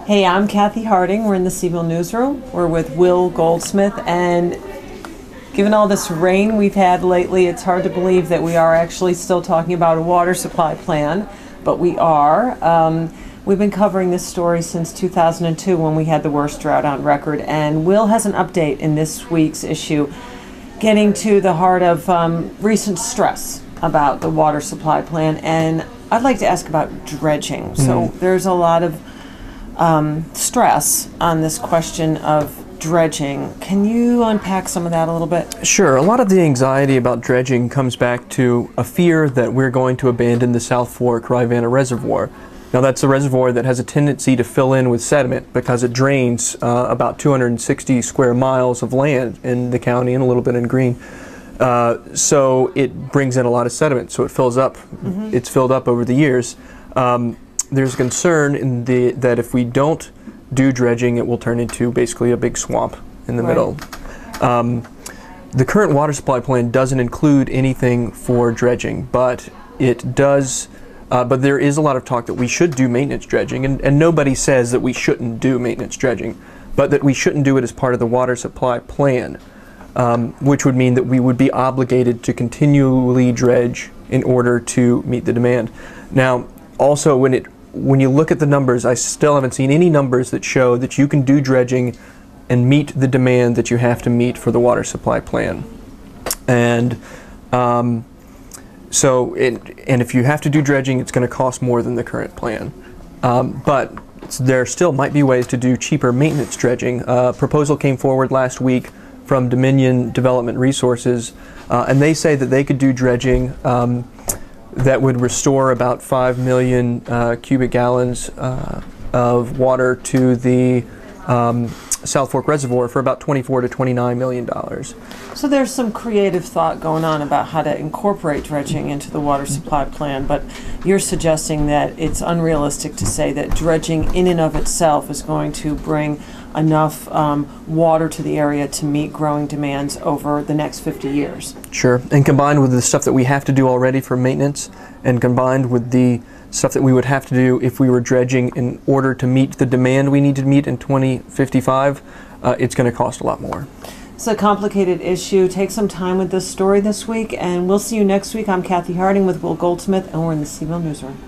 Hey, I'm Cathy Harding. We're in the C-VILLE newsroom. We're with Will Goldsmith, and given all this rain we've had lately, it's hard to believe that we are actually still talking about a water supply plan, but we are. We've been covering this story since 2002 when we had the worst drought on record, and Will has an update in this week's issue, getting to the heart of recent stress about the water supply plan. And I'd like to ask about dredging. So there's a lot of stress on this question of dredging. Can you unpack some of that a little bit? Sure. A lot of the anxiety about dredging comes back to a fear that we're going to abandon the South Fork Rivanna Reservoir. Now, that's a reservoir that has a tendency to fill in with sediment because it drains about 260 square miles of land in the county and a little bit in Green. So it brings in a lot of sediment, so it fills up. It's filled up over the years. There's a concern that if we don't do dredging, it will turn into basically a big swamp in the middle. The current water supply plan doesn't include anything for dredging, but it does. But there is a lot of talk that we should do maintenance dredging, and nobody says that we shouldn't do maintenance dredging, but that we shouldn't do it as part of the water supply plan, which would mean that we would be obligated to continually dredge in order to meet the demand. Now, also, when you look at the numbers, I still haven't seen any numbers that show that you can do dredging and meet the demand that you have to meet for the water supply plan. And and if you have to do dredging, it's going to cost more than the current plan. But there still might be ways to do cheaper maintenance dredging. A proposal came forward last week from Dominion Development Resources, and they say that they could do dredging that would restore about 5 million cubic gallons of water to the South Fork Reservoir for about $24 to $29 million. So there's some creative thought going on about how to incorporate dredging into the water supply plan, but you're suggesting that it's unrealistic to say that dredging in and of itself is going to bring enough water to the area to meet growing demands over the next 50 years. Sure, and combined with the stuff that we have to do already for maintenance, and combined with the stuff that we would have to do if we were dredging in order to meet the demand we need to meet in 2055, it's going to cost a lot more. It's a complicated issue. Take some time with this story this week, and we'll see you next week. I'm Cathy Harding with Will Goldsmith, and we're in the C-VILLE newsroom.